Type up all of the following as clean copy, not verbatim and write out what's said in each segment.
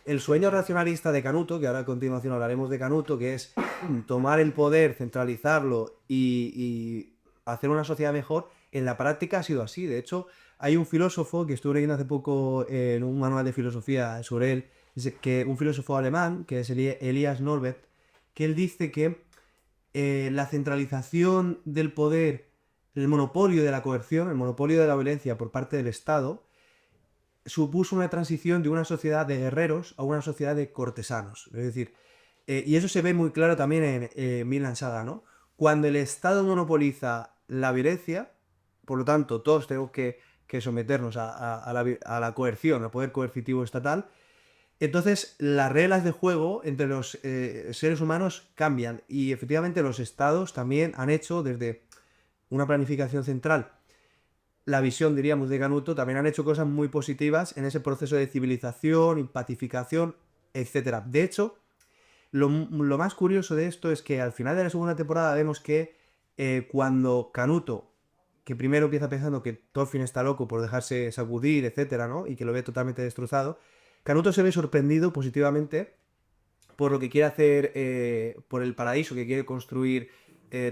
el sueño racionalista de Canuto, que ahora a continuación hablaremos de Canuto, que es tomar el poder, centralizarlo y hacer una sociedad mejor, en la práctica ha sido así. De hecho, hay un filósofo que estuve leyendo hace poco en un manual de filosofía sobre él, que un filósofo alemán, que es Elias Norbert, que él dice que la centralización del poder, el monopolio de la coerción, el monopolio de la violencia por parte del Estado, supuso una transición de una sociedad de guerreros a una sociedad de cortesanos. Es decir, y eso se ve muy claro también en Vinland Saga, ¿no? Cuando el Estado monopoliza la violencia, por lo tanto, todos tenemos que someternos a la coerción, al poder coercitivo estatal, entonces las reglas de juego entre los seres humanos cambian y efectivamente los estados también han hecho desde una planificación central la visión, diríamos, de Canuto, también han hecho cosas muy positivas en ese proceso de civilización, pacificación, etcétera. De hecho, lo más curioso de esto es que al final de la segunda temporada vemos que cuando Canuto, que primero empieza pensando que Thorfinn está loco por dejarse sacudir, etcétera, ¿no? Y que lo ve totalmente destrozado, Canuto se ve sorprendido positivamente por lo que quiere hacer, por el paraíso que quiere construir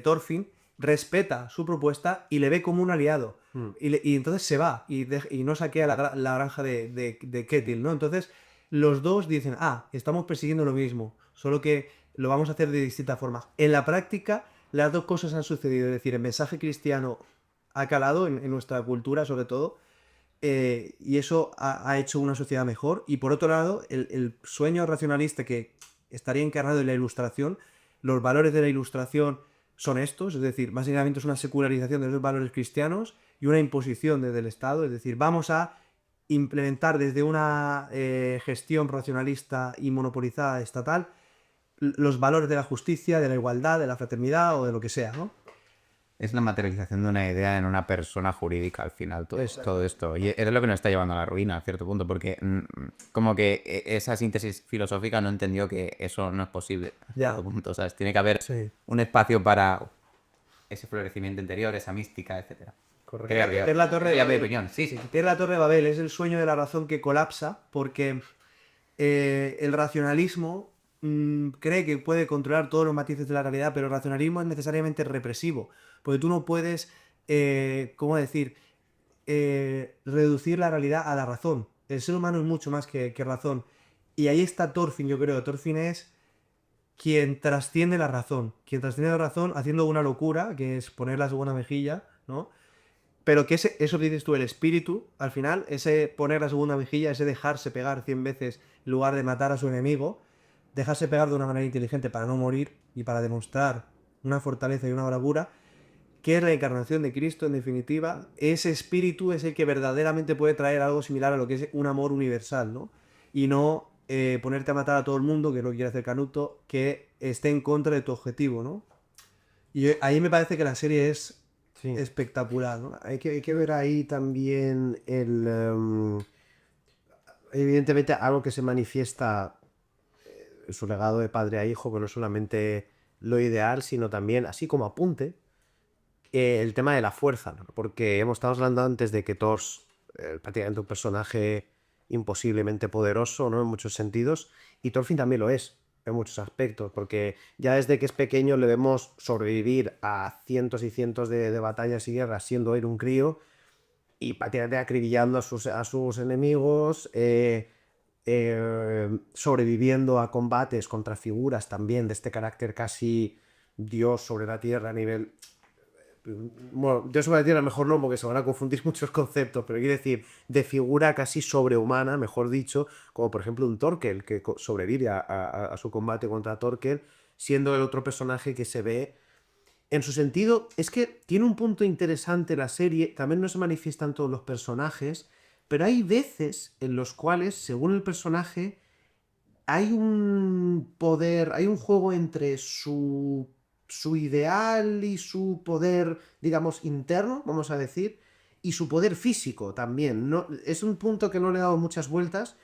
Thorfinn, respeta su propuesta y le ve como un aliado. Y entonces se va y no saquea la granja de Ketil, ¿no? Entonces los dos dicen, estamos persiguiendo lo mismo, solo que lo vamos a hacer de distinta forma. En la práctica, las dos cosas han sucedido, es decir, el mensaje cristiano ha calado en nuestra cultura, sobre todo, y eso ha hecho una sociedad mejor. Y por otro lado, el sueño racionalista que estaría encarnado en la ilustración, los valores de la ilustración son estos, es decir, básicamente es una secularización de los valores cristianos y una imposición desde el Estado, es decir, vamos a implementar desde una gestión racionalista y monopolizada estatal los valores de la justicia, de la igualdad, de la fraternidad o de lo que sea, ¿no? Es la materialización de una idea en una persona jurídica al final, todo esto. Y es lo que nos está llevando a la ruina a cierto punto, porque como que esa síntesis filosófica no entendió que eso no es posible a Ya. cierto punto, ¿sabes? Tiene que haber Sí, un espacio para ese florecimiento interior, esa mística, etcétera. correcto. Creo Es la torre de ya mi Babel. opinión, sí, sí. Es la torre de Babel, es el sueño de la razón que colapsa porque el racionalismo cree que puede controlar todos los matices de la realidad, pero el racionalismo es necesariamente represivo, porque tú no puedes, ¿cómo decir?, reducir la realidad a la razón. El ser humano es mucho más que razón. Y ahí está Thorfinn, yo creo. Thorfinn es quien trasciende la razón. Quien trasciende la razón haciendo una locura, que es poner la segunda mejilla, ¿no? Pero que eso que dices tú, el espíritu, al final, ese poner la segunda mejilla, ese dejarse pegar 100 veces en lugar de matar a su enemigo, dejarse pegar de una manera inteligente para no morir y para demostrar una fortaleza y una bravura, que es la encarnación de Cristo, en definitiva, ese espíritu es el que verdaderamente puede traer algo similar a lo que es un amor universal, ¿no? Y no ponerte a matar a todo el mundo, que es lo que quiere hacer Canuto, que esté en contra de tu objetivo, ¿no? Y ahí me parece que la serie es Sí. espectacular, ¿no? Hay que ver ahí también evidentemente algo que se manifiesta en su legado de padre a hijo, que no es solamente lo ideal, sino también, así como apunte, el tema de la fuerza, ¿no? Porque hemos estado hablando antes de que Thor es prácticamente un personaje imposiblemente poderoso, ¿no? En muchos sentidos, y Thorfinn también lo es, en muchos aspectos, porque ya desde que es pequeño le vemos sobrevivir a cientos y cientos de batallas y guerras siendo él un crío y prácticamente acribillando a sus enemigos, sobreviviendo a combates contra figuras también de este carácter casi Dios sobre la tierra a nivel... Bueno, Dios sobre la tierra mejor no, porque se van a confundir muchos conceptos, pero quiero decir, de figura casi sobrehumana, mejor dicho, como por ejemplo un Thorkel, que sobrevive a su combate contra Thorkel, siendo el otro personaje que se ve en su sentido, es que tiene un punto interesante la serie, también no se manifiestan todos los personajes, pero hay veces en los cuales, según el personaje, hay un poder, hay un juego entre su ideal y su poder, digamos, interno, vamos a decir, y su poder físico también. No, es un punto que no le he dado muchas vueltas,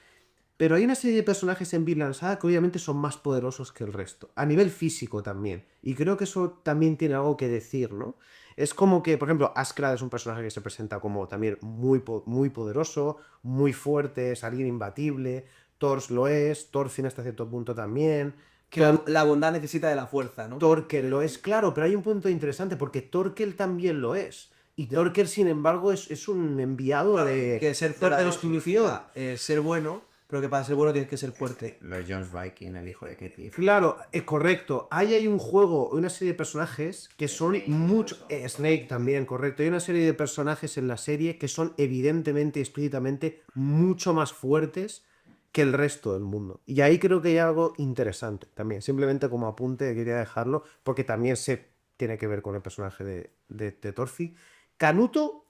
pero hay una serie de personajes en Vinland Saga que obviamente son más poderosos que el resto, a nivel físico también. Y creo que eso también tiene algo que decir, ¿no? Es como que, por ejemplo, Askrad es un personaje que se presenta como también muy poderoso, muy fuerte, es alguien imbatible, Thor lo es, Thorfinn hasta cierto punto también. Que la bondad necesita de la fuerza, ¿no? Torkel lo es, claro, pero hay un punto interesante porque Torkel también lo es. Y Torkel, sin embargo, es un enviado de... Que ser fuerte no significa ser bueno, pero que para ser bueno tienes que ser fuerte. Los Jones Viking, el hijo de Ketty. Claro, es correcto. Ahí hay un juego, una serie de personajes que son mucho... Snake también, correcto. Hay una serie de personajes en la serie que son evidentemente, explícitamente, mucho más fuertes que el resto del mundo. Y ahí creo que hay algo interesante también. Simplemente como apunte quería dejarlo, porque también se tiene que ver con el personaje de Thorfinn. Canuto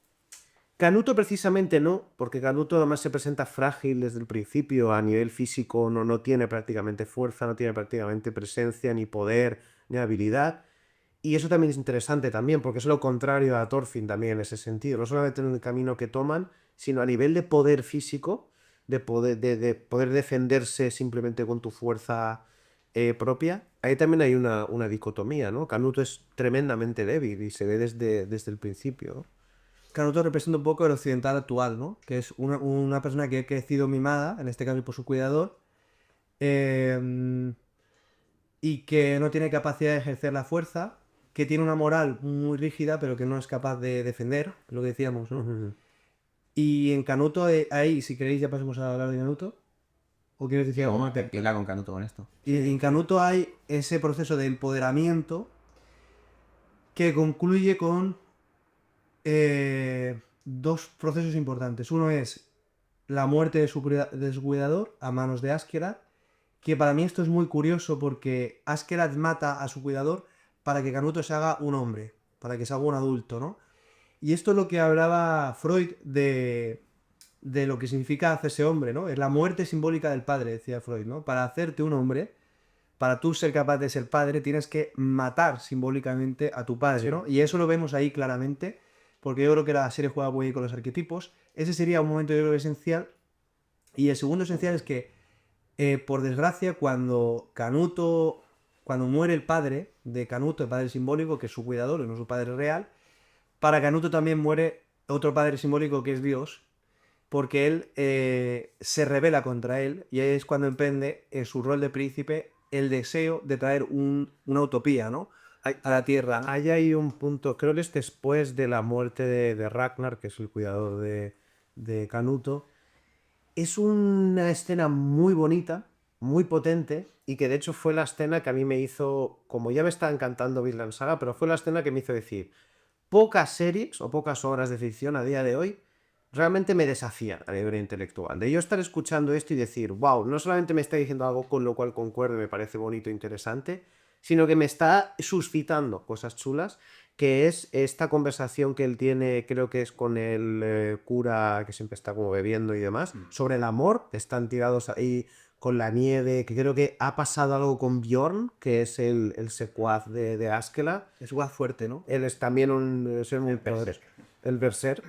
precisamente no, porque Canuto además se presenta frágil desde el principio, a nivel físico no tiene prácticamente fuerza, no tiene prácticamente presencia, ni poder, ni habilidad. Y eso también es interesante también, porque es lo contrario a Thorfinn también en ese sentido. No solamente en el camino que toman, sino a nivel de poder físico, de poder defenderse simplemente con tu fuerza propia. Ahí también hay una dicotomía, ¿no? Canuto es tremendamente débil y se ve desde el principio, ¿no? Canuto representa un poco el occidental actual, ¿no? Que es una persona que ha crecido mimada, en este caso por su cuidador, y que no tiene capacidad de ejercer la fuerza, que tiene una moral muy rígida, pero que no es capaz de defender, lo que decíamos, ¿no? Y en Canuto, ahí, si queréis, ya pasemos a hablar de Canuto. ¿O quieres decir algo más? ¿Qué habla con Canuto con esto? Y en Canuto hay ese proceso de empoderamiento que concluye con dos procesos importantes. Uno es la muerte de su cuidador a manos de Askeladd, que para mí esto es muy curioso porque Askeladd mata a su cuidador para que Canuto se haga un hombre, para que se haga un adulto, ¿no? Y esto es lo que hablaba Freud de lo que significa hacerse hombre, ¿no? Es la muerte simbólica del padre, decía Freud, ¿no? Para hacerte un hombre, para tú ser capaz de ser padre, tienes que matar simbólicamente a tu padre, ¿no? Y eso lo vemos ahí claramente, porque yo creo que la serie juega muy bien con los arquetipos. Ese sería un momento, yo creo, esencial. Y el segundo esencial es que, por desgracia, cuando muere el padre de Canuto, el padre simbólico, que es su cuidador, no su padre real, para Canuto también muere otro padre simbólico que es Dios, porque él se rebela contra él, y ahí es cuando emprende en su rol de príncipe el deseo de traer una utopía, ¿no? A la Tierra. Ahí hay un punto, creo que es después de la muerte de Ragnar, que es el cuidador de Canuto. Es una escena muy bonita, muy potente, y que de hecho fue la escena que a mí me hizo, como ya me estaba encantando Vinland Saga, pero fue la escena que me hizo decir, pocas series o pocas obras de ficción a día de hoy realmente me desafían a nivel intelectual. De yo estar escuchando esto y decir, wow, no solamente me está diciendo algo con lo cual concuerdo y me parece bonito e interesante, sino que me está suscitando cosas chulas, que es esta conversación que él tiene, creo que es con el cura que siempre está como bebiendo y demás, sobre el amor. Están tirados ahí con la nieve, que creo que ha pasado algo con Bjorn, que es el secuaz de Askeladd. Es guaz fuerte, ¿no? Él es también el berserk.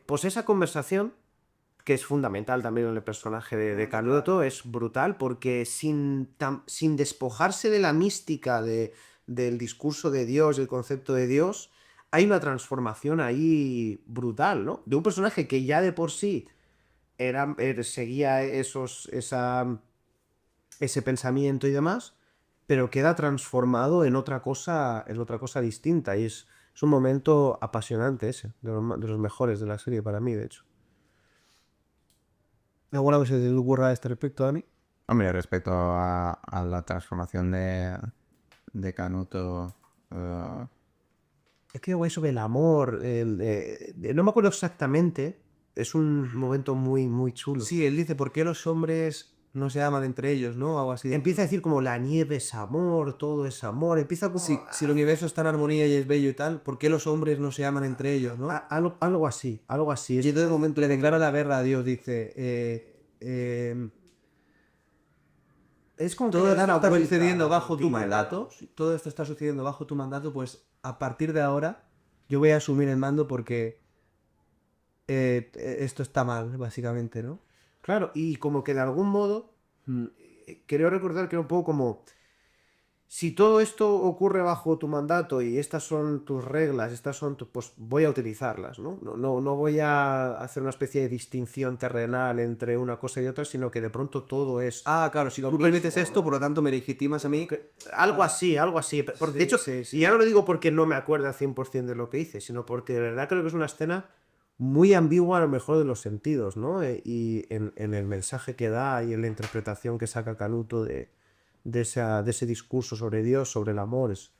Pues esa conversación, que es fundamental también en el personaje de Canuto, es brutal porque sin despojarse de la mística del discurso de Dios, del concepto de Dios, hay una transformación ahí brutal, ¿no? De un personaje que ya de por sí seguía ese pensamiento y demás, pero queda transformado en otra cosa distinta. Y es un momento apasionante ese, de los mejores de la serie para mí, de hecho. ¿Alguna cosa que se te ocurra a este respecto, Dani? Hombre, respecto a la transformación de Canuto. Es que güey, sobre el amor, no me acuerdo exactamente, es un momento muy, muy chulo. Sí, él dice, ¿por qué los hombres no se aman entre ellos, ¿no? Algo así. Empieza a decir como la nieve es amor, todo es amor, empieza como... Si el universo está en armonía y es bello y tal, ¿por qué los hombres no se aman entre ellos, no? Algo así, algo así. Y en todo momento le declara la guerra a Dios, dice, Es como todo que esto da la está vuelta sucediendo a la bajo tu rutina, mandato, todo esto está sucediendo bajo tu mandato, pues a partir de ahora yo voy a asumir el mando porque esto está mal, básicamente, ¿no? Claro, y como que de algún modo, creo recordar que era un poco como... si todo esto ocurre bajo tu mandato y estas son tus reglas, estas son pues voy a utilizarlas, ¿no? No voy a hacer una especie de distinción terrenal entre una cosa y otra, sino que de pronto todo es Ah, claro, si tú permites esto, por lo tanto me legitimas a mí. algo así, algo así. De hecho, y ya no lo digo porque no me acuerdo al 100% de lo que hice, sino porque de verdad creo que es una escena muy ambigua a lo mejor de los sentidos, ¿no? Y en el mensaje que da y en la interpretación que saca Canuto de ese discurso sobre Dios, sobre el amor. Es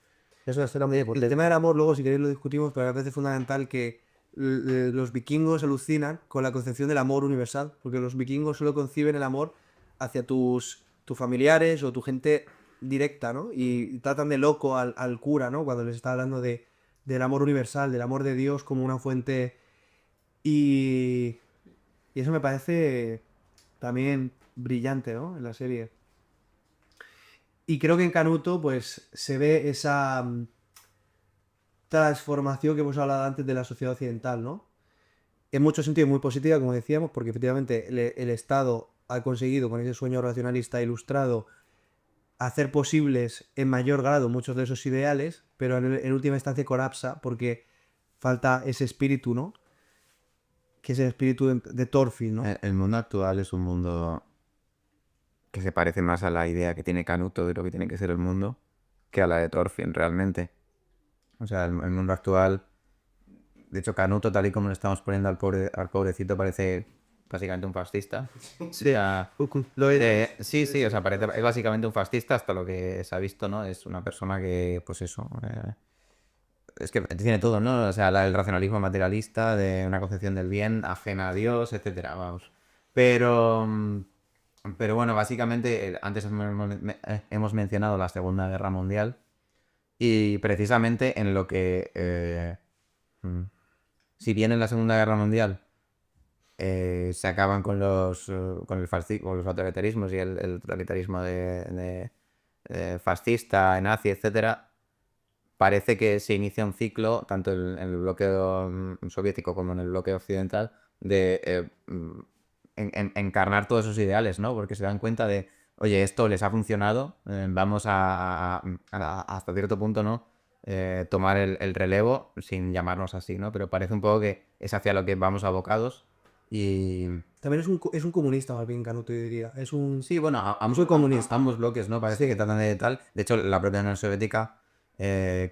una escena muy El potente. tema del amor, luego, si queréis, lo discutimos, pero a veces es fundamental que los vikingos alucinan con la concepción del amor universal, porque los vikingos solo conciben el amor hacia tus familiares o tu gente directa, ¿no? Y tratan de loco al cura, ¿no? Cuando les está hablando del amor universal, del amor de Dios como una fuente. Y, y eso me parece también brillante, ¿no? En la serie. Y creo que en Canuto, pues, se ve esa transformación que hemos hablado antes de la sociedad occidental, ¿no? En muchos sentidos muy positiva, como decíamos, porque efectivamente el Estado ha conseguido, con ese sueño racionalista ilustrado, hacer posibles en mayor grado muchos de esos ideales, pero en última instancia colapsa porque falta ese espíritu, ¿no? Que es el espíritu de Thorfinn, ¿no? El mundo actual es un mundo que se parece más a la idea que tiene Canuto de lo que tiene que ser el mundo que a la de Thorfinn realmente. O sea, el mundo actual, de hecho Canuto tal y como lo estamos poniendo al pobrecito parece básicamente un fascista. Sí, sí, sí, o sea, es básicamente un fascista hasta lo que se ha visto, ¿no? Es una persona que, pues eso, es que tiene todo, ¿no? O sea, el racionalismo materialista de una concepción del bien ajena a Dios, etcétera, vamos. Pero, pero bueno, básicamente, antes hemos mencionado la Segunda Guerra Mundial y precisamente en lo que, si bien en la Segunda Guerra Mundial se acaban con con los autoritarismos y el totalitarismo de fascista, nazi, etcétera, parece que se inicia un ciclo, tanto en el bloque soviético como en el bloque occidental, de encarnar todos esos ideales, ¿no? Porque se dan cuenta de, oye, esto les ha funcionado, vamos hasta cierto punto, ¿no? Tomar el relevo sin llamarnos así, ¿no? Pero parece un poco que es hacia lo que vamos abocados y... También es un comunista, más bien, Canuto, yo diría. Es un... Sí, bueno, ambos bloques, ¿no? Parece que tratan de tal. De hecho, la propia Unión Soviética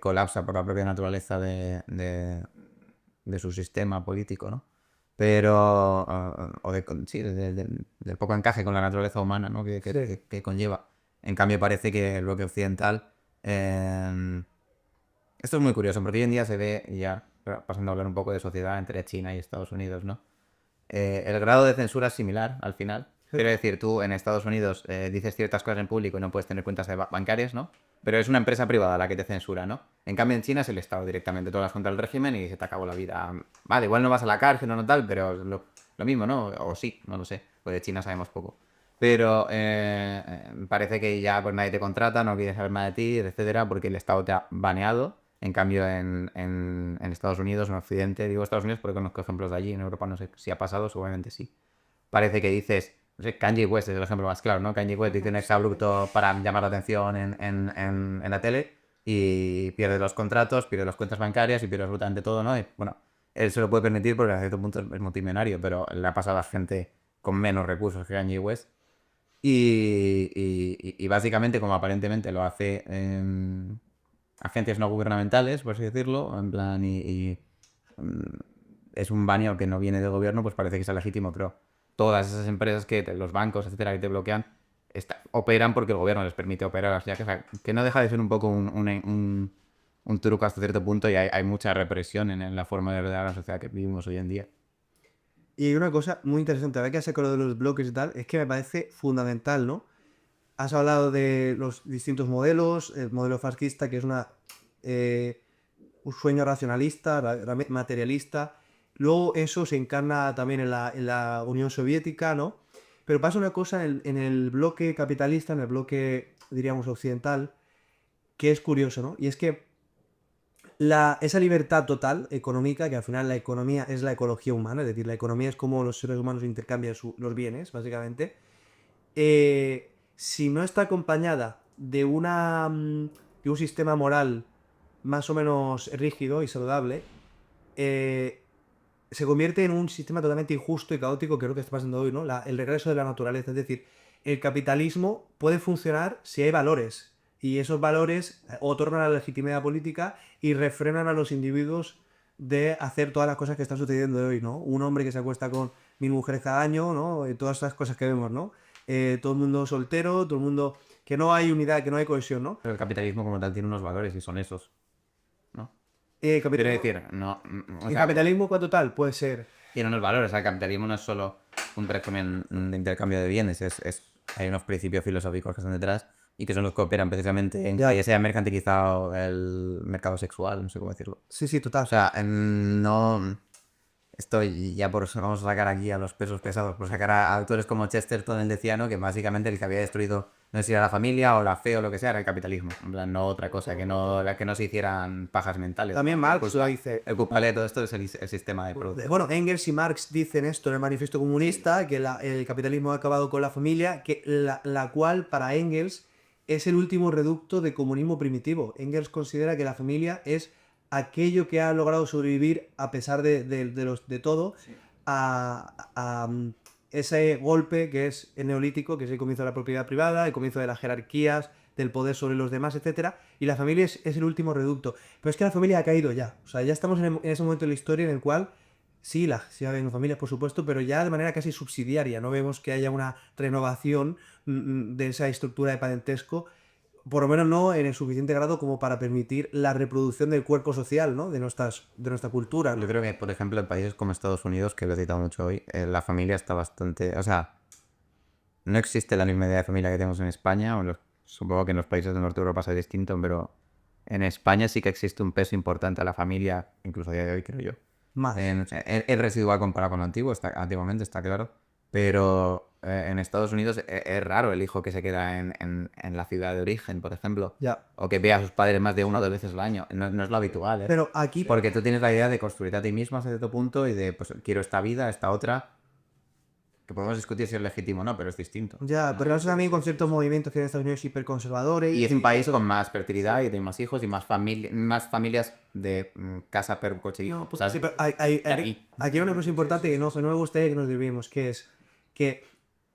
colapsa por la propia naturaleza de su sistema político, ¿no? Pero, sí, del poco encaje con la naturaleza humana, ¿no? Que conlleva. En cambio, parece que el bloque occidental... esto es muy curioso, porque hoy en día se ve, ya pasando a hablar un poco de sociedad entre China y Estados Unidos, ¿no? El grado de censura es similar al final. Quiero decir, tú en Estados Unidos dices ciertas cosas en público y no puedes tener cuentas bancarias, ¿no? Pero es una empresa privada la que te censura, ¿no? En cambio en China es el Estado directamente. Tú vas contra el régimen y se te acabó la vida. Vale, igual no vas a la cárcel o no tal, pero lo mismo, ¿no? O sí, no lo sé. Pues de China sabemos poco. Pero parece que ya pues nadie te contrata, no quiere saber más de ti, etcétera, porque el Estado te ha baneado. En cambio, en Estados Unidos, en Occidente, digo Estados Unidos porque conozco ejemplos de allí, en Europa no sé si ha pasado, seguramente sí. Parece que dices, no sé, Kanye West es el ejemplo más claro, ¿no? Kanye West dice un exabrupto para llamar la atención en la tele y pierde los contratos, pierde las cuentas bancarias y pierde absolutamente todo, ¿no? Y, bueno, él se lo puede permitir porque a cierto punto es multimillonario, pero le ha pasado a gente con menos recursos que Kanye West. Y básicamente, como aparentemente lo hace agentes no gubernamentales, por así decirlo, en plan, mm, es un baneo que no viene del gobierno, pues parece que es legítimo, pero todas esas empresas los bancos, etcétera, que te bloquean, operan porque el gobierno les permite operar, o sea, que no deja de ser un poco un truco hasta cierto punto y hay mucha represión en la forma de ordenar la sociedad que vivimos hoy en día. Y hay una cosa muy interesante, ahora que has sacado lo de los bloques y tal, es que me parece fundamental, ¿no? Has hablado de los distintos modelos, el modelo fascista, que es un sueño racionalista, materialista. Luego eso se encarna también en la Unión Soviética, ¿no? Pero pasa una cosa en el bloque capitalista, en el bloque, diríamos, occidental, que es curioso, ¿no? Y es que esa libertad total económica, que al final la economía es la ecología humana, es decir, la economía es como los seres humanos intercambian los bienes, básicamente, si no está acompañada de de un sistema moral más o menos rígido y saludable, se convierte en un sistema totalmente injusto y caótico, que es lo que está pasando hoy, ¿no? El regreso de la naturaleza. Es decir, el capitalismo puede funcionar si hay valores. Y esos valores otorgan la legitimidad política y refrenan a los individuos de hacer todas las cosas que están sucediendo hoy, ¿no? Un hombre que se acuesta con 1000 mujeres cada año, ¿no? Todas esas cosas que vemos, ¿no? Todo el mundo soltero, todo el mundo... Que no hay unidad, que no hay cohesión, ¿no? Pero el capitalismo como tal tiene unos valores y son esos, ¿no? Quiero Capitalismo, decir, no, o el sea, capitalismo, ¿cuánto tal? Puede ser... tiene unos valores. O sea, el capitalismo no es solo un régimen de intercambio de bienes, hay unos principios filosóficos que están detrás y que son los que operan precisamente en Ya. que se ha mercantilizado el mercado sexual, no sé cómo decirlo. Sí, sí, total. O sea, no... Estoy ya por vamos a sacar aquí a los pesos pesados, por sacar a autores como Chesterton, el decía, ¿no? Que básicamente el que había destruido, no sé si era la familia o la fe o lo que sea, era el capitalismo. En plan, no otra cosa, que no se hicieran pajas mentales. También Marx Pues lo dice. el culpable de todo esto es el sistema de producción. Bueno, Engels y Marx dicen esto en el Manifiesto Comunista, que el capitalismo ha acabado con la familia, que la cual para Engels es el último reducto de comunismo primitivo. Engels considera que la familia es aquello que ha logrado sobrevivir a pesar de todo a ese golpe que es el neolítico, que es el comienzo de la propiedad privada, el comienzo de las jerarquías, del poder sobre los demás, etcétera, y la familia es el último reducto. Pero es que la familia ha caído ya. O sea, ya estamos en ese momento de la historia en el cual sí ha habido familias, por supuesto, pero ya de manera casi subsidiaria. No vemos que haya una renovación de esa estructura de parentesco, por lo menos no en el suficiente grado como para permitir la reproducción del cuerpo social, ¿no? de nuestra cultura, ¿no? Yo creo que, por ejemplo, en países como Estados Unidos, que lo he citado mucho hoy, la familia está bastante... O sea, no existe la misma idea de familia que tenemos en España, supongo que en los países del norte de Europa será distinto, pero en España sí que existe un peso importante a la familia, incluso a día de hoy, creo yo. Más. Es residual comparado con lo antiguo, antiguamente está claro, pero en Estados Unidos es raro el hijo que se queda en la ciudad de origen, por ejemplo, Ya. o que vea a sus padres más de una o dos veces al año. No es lo habitual, ¿eh? Pero aquí, Porque tú tienes la idea de construirte a ti mismo hasta cierto punto y de, pues, quiero esta vida, esta otra, que podemos discutir si es legítimo o no, pero es distinto. ya, pero eso también con ciertos movimientos que hay en Estados Unidos hiperconservadores. Y es un país con más fertilidad y tiene más hijos y más familias de casa per coche. No, pues, ¿sabes? sí, pero Aquí. aquí hay una cosa importante que no me gustaría que nos desviemos, que es que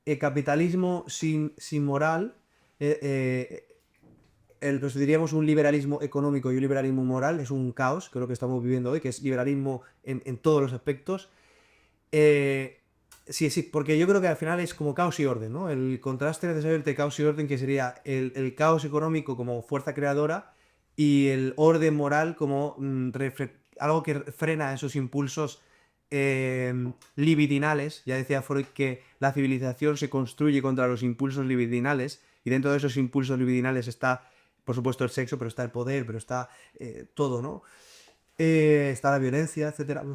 el capitalismo sin moral, pues diríamos un liberalismo económico y un liberalismo moral, es un caos, que es lo que estamos viviendo hoy, que es liberalismo en todos los aspectos. Sí, porque yo creo que al final es como caos y orden, ¿no? El contraste necesario entre caos y orden, que sería el caos económico como fuerza creadora y el orden moral como algo que frena esos impulsos libidinales. Ya decía Freud que la civilización se construye contra los impulsos libidinales, y dentro de esos impulsos libidinales está, por supuesto, el sexo, pero está el poder, pero está todo, ¿no? Está la violencia, etcétera.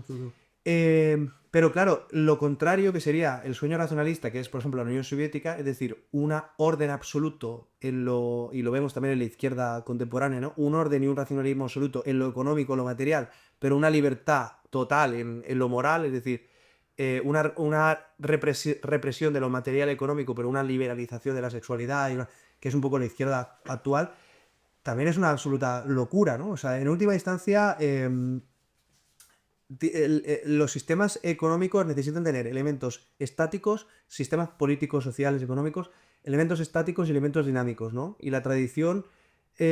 Pero claro, lo contrario, que sería el sueño racionalista, que es por ejemplo la Unión Soviética, es decir, un orden absoluto y lo vemos también en la izquierda contemporánea, ¿no? Un orden y un racionalismo absoluto en lo económico, en lo material, pero una libertad total en lo moral, es decir, una represión de lo material económico, pero una liberalización de la sexualidad, que es un poco la izquierda actual, también es una absoluta locura, ¿no? O sea, en última instancia... los sistemas económicos necesitan tener elementos estáticos, sistemas políticos, sociales, económicos, elementos estáticos y elementos dinámicos, ¿no? Y la tradición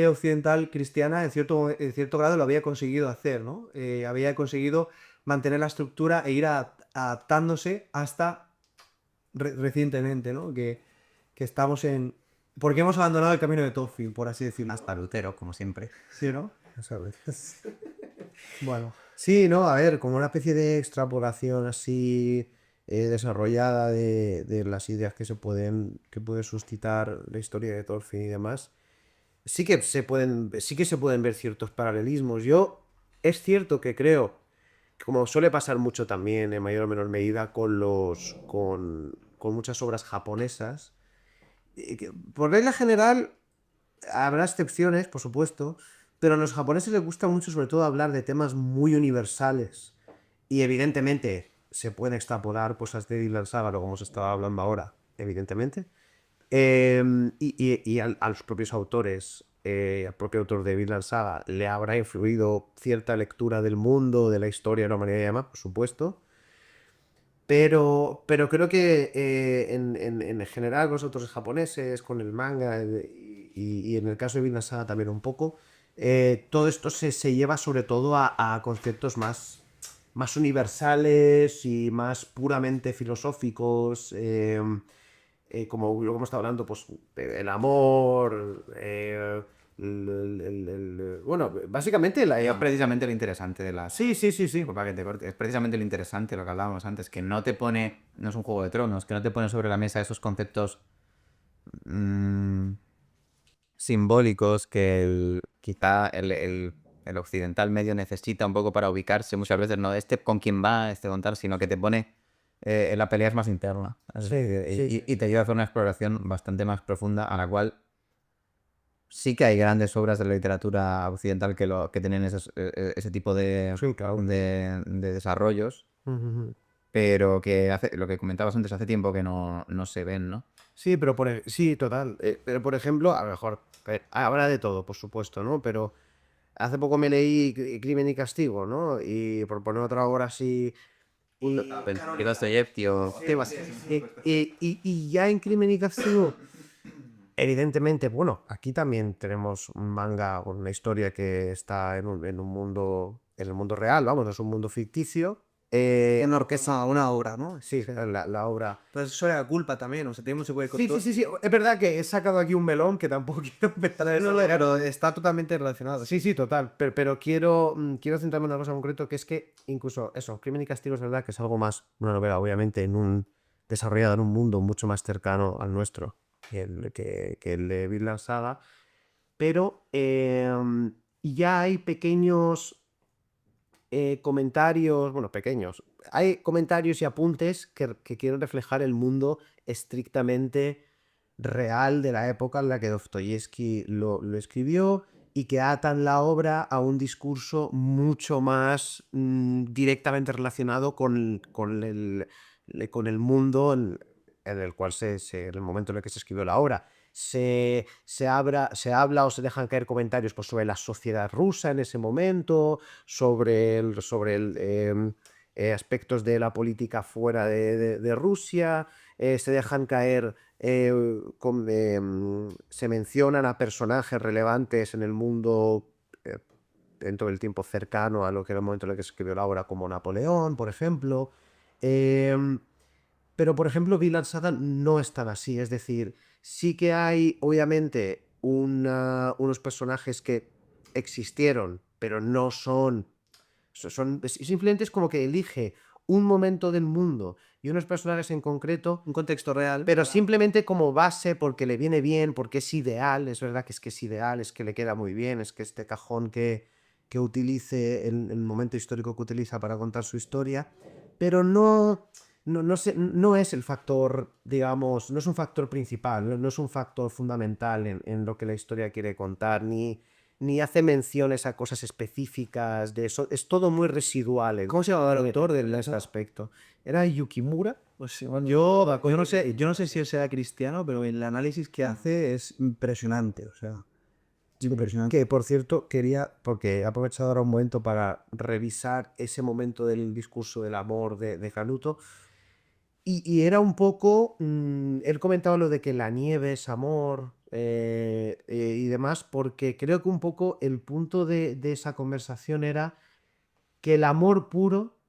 occidental cristiana en cierto grado lo había conseguido hacer, ¿no? Había conseguido mantener la estructura e ir adaptándose hasta recientemente, ¿no? Que estamos en... Porque hemos abandonado el camino de Tocqueville, por así decirlo. Hasta Lutero, como siempre. Sí, ¿no? A veces. Bueno. Sí, no, a ver, como una especie de extrapolación así desarrollada de las ideas que puede suscitar la historia de Tolkien y demás, sí que se pueden ver ciertos paralelismos. Es cierto que creo, que como suele pasar mucho también, en mayor o menor medida, con muchas obras japonesas, por regla general habrá excepciones, por supuesto, pero a los japoneses les gusta mucho sobre todo hablar de temas muy universales. Y evidentemente se pueden extrapolar cosas de Vinland Saga, lo que hemos estado hablando ahora, evidentemente. A los propios autores, al propio autor de Vinland Saga, le habrá influido cierta lectura del mundo, de la historia de la humanidad y demás, por supuesto. Pero creo que en general con los autores japoneses, con el manga y en el caso de Vinland Saga también un poco, todo esto se lleva sobre todo a conceptos más universales y más puramente filosóficos, como lo que hemos estado hablando, pues el amor, bueno, básicamente Es precisamente lo interesante de las... Sí, sí, sí, sí. Disculpa que te corte. Es precisamente lo interesante, lo que hablábamos antes, que no te pone, no es un Juego de Tronos, que no te pone sobre la mesa esos conceptos mm, simbólicos que quizá el occidental medio necesita un poco para ubicarse muchas veces, no este con quién va, este con tal, sino que te pone, la pelea es más interna. Sí, sí. Y te ayuda a hacer una exploración bastante más profunda, a la cual sí que hay grandes obras de la literatura occidental que tienen ese tipo Sí, claro. de desarrollos, pero que lo que comentabas antes, hace tiempo que no se ven, ¿no? Sí, pero sí, total. Pero por ejemplo, a lo mejor, habrá de todo, por supuesto, ¿no? Pero hace poco me leí Crimen y Castigo, ¿no? Y por poner otra obra así. Y Dostoyevsky o... Y ya en Crimen y Castigo, evidentemente, bueno, aquí también tenemos un manga, una historia que está en un mundo, en el mundo real, vamos, no es un mundo ficticio. Una orquesta, una obra, ¿no? Sí, la obra. Pero eso era culpa también, o sea, tenemos se puede Sí, sí, sí, sí. Es verdad que he sacado aquí un melón que tampoco quiero empezar a No, pero está totalmente relacionado. Sí, sí, total. Pero quiero centrarme en una cosa en concreto, que es que incluso eso, Crimen y Castigo es verdad que es algo más, una novela, obviamente, desarrollada en un mundo mucho más cercano al nuestro que el de Vinland Saga. Pero ya hay pequeños comentarios, bueno, pequeños. Hay comentarios y apuntes que quieren reflejar el mundo estrictamente real de la época en la que Dostoyevsky lo escribió y que atan la obra a un discurso mucho más directamente relacionado con el mundo en el cual en el momento en el que se escribió la obra. Se habla o se dejan caer comentarios pues, sobre la sociedad rusa en ese momento, sobre aspectos de la política fuera de Rusia, se dejan caer, se mencionan a personajes relevantes en el mundo dentro del tiempo cercano a lo que era el momento en el que se escribió la obra, como Napoleón, por ejemplo. Pero, por ejemplo, Vinland Saga no es tan así. Es decir, sí que hay, obviamente, unos personajes que existieron, pero no son... Simplemente es como que elige un momento del mundo y unos personajes en concreto, Un contexto real. pero simplemente como base porque le viene bien, porque es ideal. Es verdad que es ideal, es que le queda muy bien, es que este cajón que utilice, el momento histórico que utiliza para contar su historia, pero no es el factor, digamos, no es un factor principal, no es un factor fundamental en lo que la historia quiere contar, ni hace menciones a cosas específicas de eso, es todo muy residual. ¿Cómo se llamaba el autor en ese aspecto? ¿Era Yukimura? Pues sí, bueno, yo no sé si él será cristiano, pero el análisis que hace es impresionante, o sea, impresionante. Que por cierto, porque he aprovechado ahora un momento para revisar ese momento del discurso del amor de Canuto, y era un poco, él comentaba lo de que la nieve es amor y demás, porque creo que un poco el punto de esa conversación era que el amor puro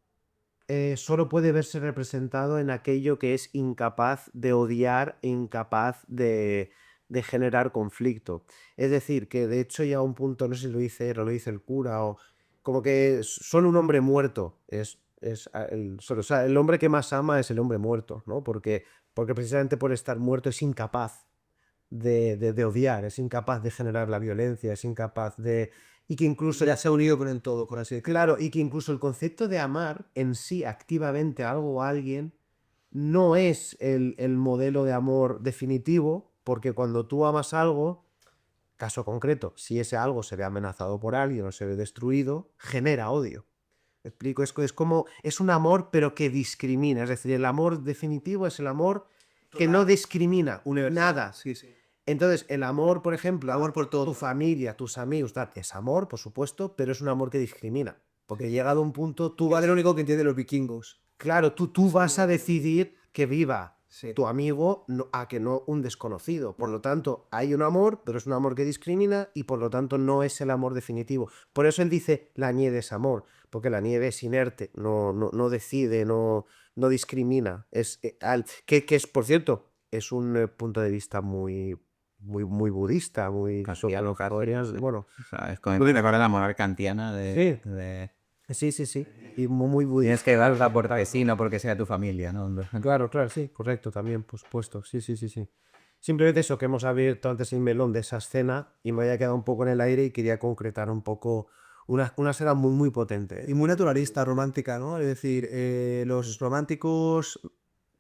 solo puede verse representado en aquello que es incapaz de odiar e incapaz de generar conflicto. Es decir, que de hecho ya a un punto, no sé si lo dice él o lo dice el cura, o como que solo un hombre muerto o sea, el hombre que más ama es el hombre muerto, ¿no? Porque precisamente por estar muerto es incapaz de odiar, es incapaz de generar la violencia, es incapaz de... Y que incluso... Ya se ha unido con el todo, por así decirlo. Claro, y que incluso el concepto de amar en sí activamente a algo o a alguien no es el modelo de amor definitivo, porque cuando tú amas algo, caso concreto, si ese algo se ve amenazado por alguien o se ve destruido, genera odio. ¿Me explico? Es como, es un amor pero que discrimina, es decir, el amor definitivo es el amor que no discrimina nada. Sí, sí. Entonces, el amor, por ejemplo, amor por tu familia, tus amigos, tal, es amor, por supuesto, pero es un amor que discrimina. Porque llegado a un punto, Tú vale lo único que entienden los vikingos. claro, tú vas a decidir que viva Sí. tu amigo a que no un desconocido. Por lo tanto, hay un amor, pero es un amor que discrimina y por lo tanto no es el amor definitivo. Por eso él dice la nieve es amor, porque la nieve es inerte, no decide, no discrimina. Que es, por cierto, es un punto de vista muy budista, muy Kantiano casi. bueno, O sea, es como te recuerda la moral kantiana sí, de... sí, y muy budista. Tienes que dar la puerta vecino porque sea tu familia, ¿no? Claro, sí, correcto, también, por supuesto. Sí. Simplemente eso, que hemos abierto antes el melón de esa escena y me había quedado un poco en el aire y quería concretar un poco una escena muy potente. Y muy naturalista, romántica, ¿no? Es decir, los románticos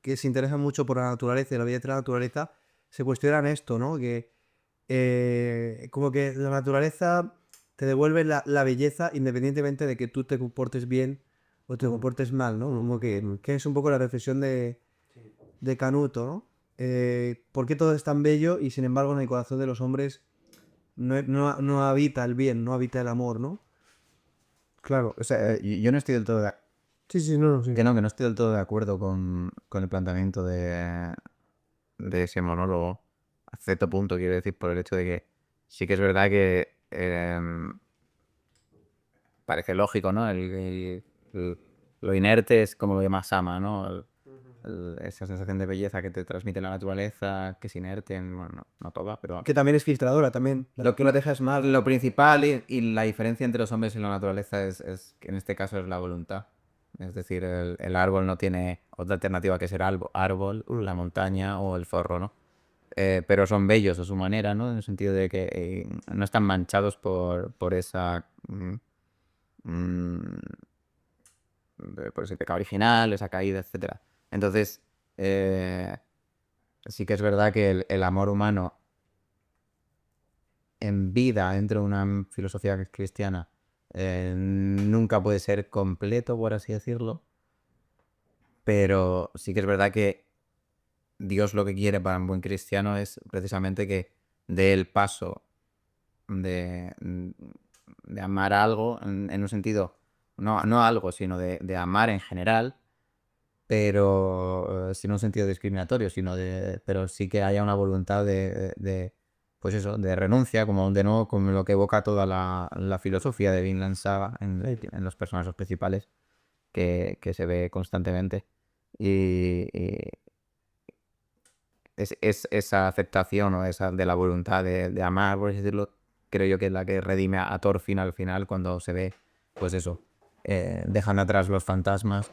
que se interesan mucho por la naturaleza y la belleza de la naturaleza se cuestionan esto, ¿no? Que como que la naturaleza te devuelve la belleza independientemente de que tú te comportes bien o te comportes mal, ¿no? Como que es un poco la reflexión de Canuto, ¿no? ¿Por qué todo es tan bello y sin embargo en el corazón de los hombres no habita el bien, no habita el amor, ¿no? Claro, O sea, yo no estoy del todo de... sí, no, sí. Que no estoy del todo de acuerdo con el planteamiento de ese monólogo. A cierto punto, quiero decir, por el hecho de que sí que es verdad que parece lógico, ¿no? Lo inerte es como lo que más ama, ¿no? Esa sensación de belleza que te transmite la naturaleza, que es inerte, bueno, no toda, pero Que también es filtradora, también. lo que lo dejas más, lo principal y la diferencia entre los hombres y la naturaleza es que en este caso es la voluntad. Es decir, el árbol no tiene otra alternativa que ser árbol, la montaña o el zorro, ¿no? Pero son bellos a su manera, ¿no? En el sentido de que no están manchados por esa... mm, por ese pecado original, esa caída, etcétera. Entonces, sí que es verdad que el amor humano en vida dentro de una filosofía cristiana nunca puede ser completo, por así decirlo, pero sí que es verdad que Dios lo que quiere para un buen cristiano es precisamente que dé el paso de amar algo en un sentido, no algo, sino de amar en general, pero sin un sentido discriminatorio, pero sí que haya una voluntad pues eso, de renuncia, como de nuevo, como lo que evoca toda la filosofía de Vinland Saga en los personajes principales, que se ve constantemente. Y es esa aceptación o esa de la voluntad de amar, por así decirlo, creo yo que es la que redime a Thorfinn al final cuando se ve, pues eso, dejan atrás los fantasmas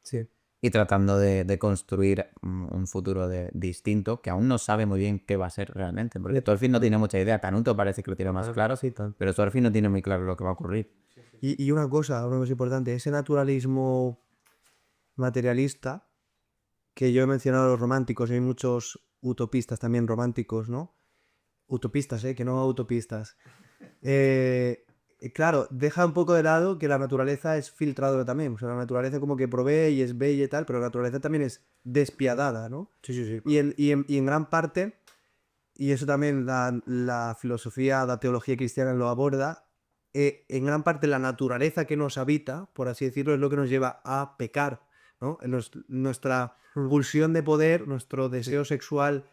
Sí. y tratando de construir un futuro distinto que aún no sabe muy bien qué va a ser realmente. Porque Thorfinn no tiene mucha idea. Canuto parece que lo tiene más claro, pero Thorfinn no tiene muy claro lo que va a ocurrir. Y una cosa importante, ese naturalismo materialista que yo he mencionado a los románticos, y hay muchos utopistas también románticos, ¿no? Utopistas, que no autopistas. Claro, deja un poco de lado que la naturaleza es filtradora también. O sea, la naturaleza como que provee y es bella y tal, pero la naturaleza también es despiadada, ¿no? Sí. Y en gran parte, y eso también la filosofía, la teología cristiana lo aborda, en gran parte la naturaleza que nos habita, por así decirlo, es lo que nos lleva a pecar, ¿no? Nuestra pulsión de poder, nuestro deseo sexual,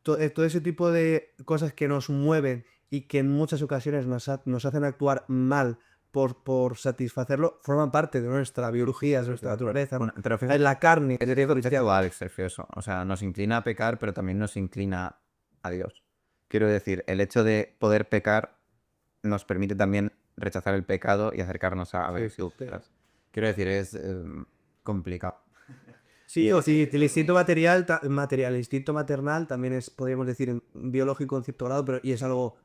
todo ese tipo de cosas que nos mueven y que en muchas ocasiones nos hacen actuar mal por satisfacerlo, forman parte de nuestra biología, de nuestra naturaleza. Bueno, pero En la carne. es igual, Sergio, o sea, nos inclina a pecar, pero también nos inclina a Dios. Quiero decir, el hecho de poder pecar nos permite también rechazar el pecado y acercarnos a Dios. Quiero decir, es complicado. Sí, o sí, el instinto material, el instinto maternal también es, podríamos decir, biológico en cierto grado, pero y es algo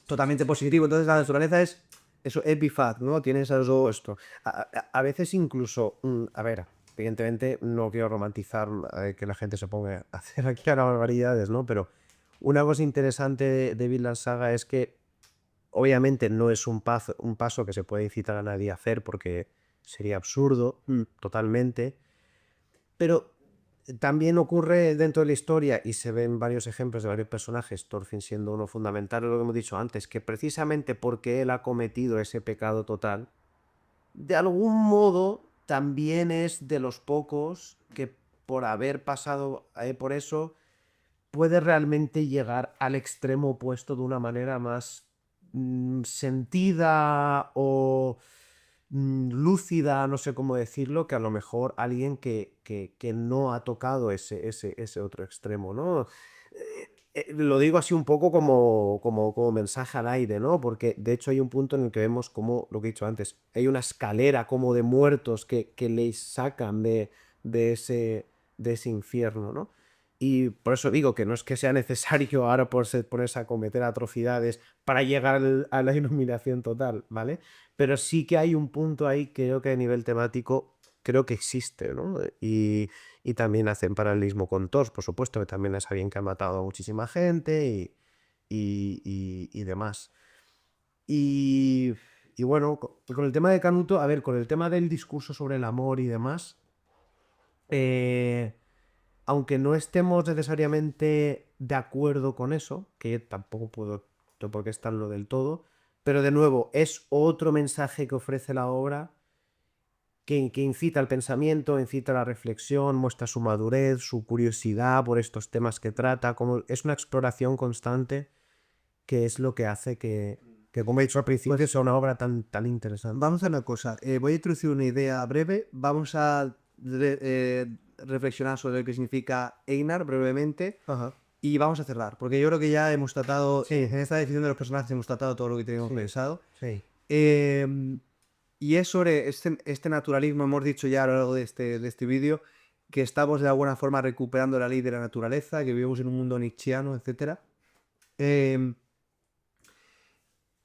totalmente positivo. Entonces la naturaleza es eso, epifaz, ¿no? Tienes algo esto. A veces incluso, a ver, evidentemente no quiero romantizar que la gente se ponga a hacer aquí ahora barbaridades, ¿no? Pero una cosa interesante de Vinland Saga es que obviamente no es un paso que se puede incitar a nadie a hacer porque sería absurdo totalmente, pero también ocurre dentro de la historia y se ven varios ejemplos de varios personajes, Thorfinn siendo uno fundamental, lo que hemos dicho antes, que precisamente porque él ha cometido ese pecado total, de algún modo también es de los pocos que por haber pasado por eso puede realmente llegar al extremo opuesto de una manera más sentida o lúcida, no sé cómo decirlo, que a lo mejor alguien que no ha tocado ese otro extremo, ¿no? Lo digo así un poco como mensaje al aire, ¿no? Porque de hecho hay un punto en el que vemos como, lo que he dicho antes, hay una escalera como de muertos que le sacan de ese infierno, ¿no? Y por eso digo que no es que sea necesario ahora ponerse a cometer atrocidades para llegar a la iluminación total, ¿vale? Pero sí que hay un punto ahí que creo que a nivel temático creo que existe, ¿no? Y también hacen paralelismo con Thor, por supuesto, que también es alguien que ha matado a muchísima gente y demás. Y, y bueno, con el tema de Canuto, a ver, con el tema del discurso sobre el amor y demás, eh, aunque no estemos necesariamente de acuerdo con eso, que tampoco puedo por qué estarlo del todo, pero de nuevo, es otro mensaje que ofrece la obra que incita al pensamiento, incita a la reflexión, muestra su madurez, su curiosidad por estos temas que trata, como es una exploración constante que es lo que hace que como he dicho al principio, sea una obra tan interesante. Vamos a hacer una cosa. Voy a introducir una idea breve. Vamos a reflexionar sobre lo que significa Einar brevemente. Ajá. Y vamos a cerrar, porque yo creo que ya hemos tratado, Sí. en esta definición de los personajes hemos tratado todo lo que teníamos Sí. pensado. Sí. Y es sobre este naturalismo, hemos dicho ya a lo largo de este vídeo, que estamos de alguna forma recuperando la ley de la naturaleza, que vivimos en un mundo nietzscheano, etc.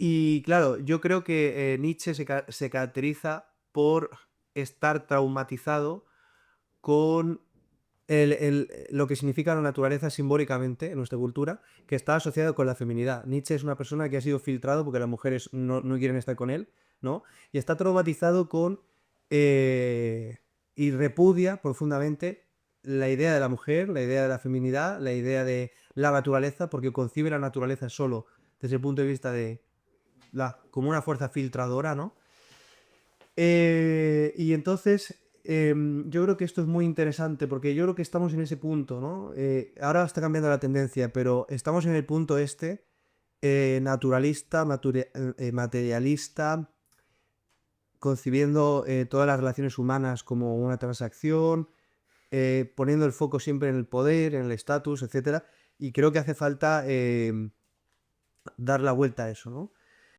Y claro, yo creo que Nietzsche se caracteriza por estar traumatizado con lo que significa la naturaleza simbólicamente en nuestra cultura, que está asociado con la feminidad. Nietzsche es una persona que ha sido filtrado porque las mujeres no quieren estar con él, ¿no? Y está traumatizado con y repudia profundamente la idea de la mujer, la idea de la feminidad, la idea de la naturaleza, porque concibe la naturaleza solo desde el punto de vista de como una fuerza filtradora, ¿no? Y entonces, yo creo que esto es muy interesante porque yo creo que estamos en ese punto, ¿no? Ahora está cambiando la tendencia, pero estamos en el punto naturalista, materialista, concibiendo todas las relaciones humanas como una transacción, poniendo el foco siempre en el poder, en el estatus, etc. Y creo que hace falta dar la vuelta a eso, ¿no?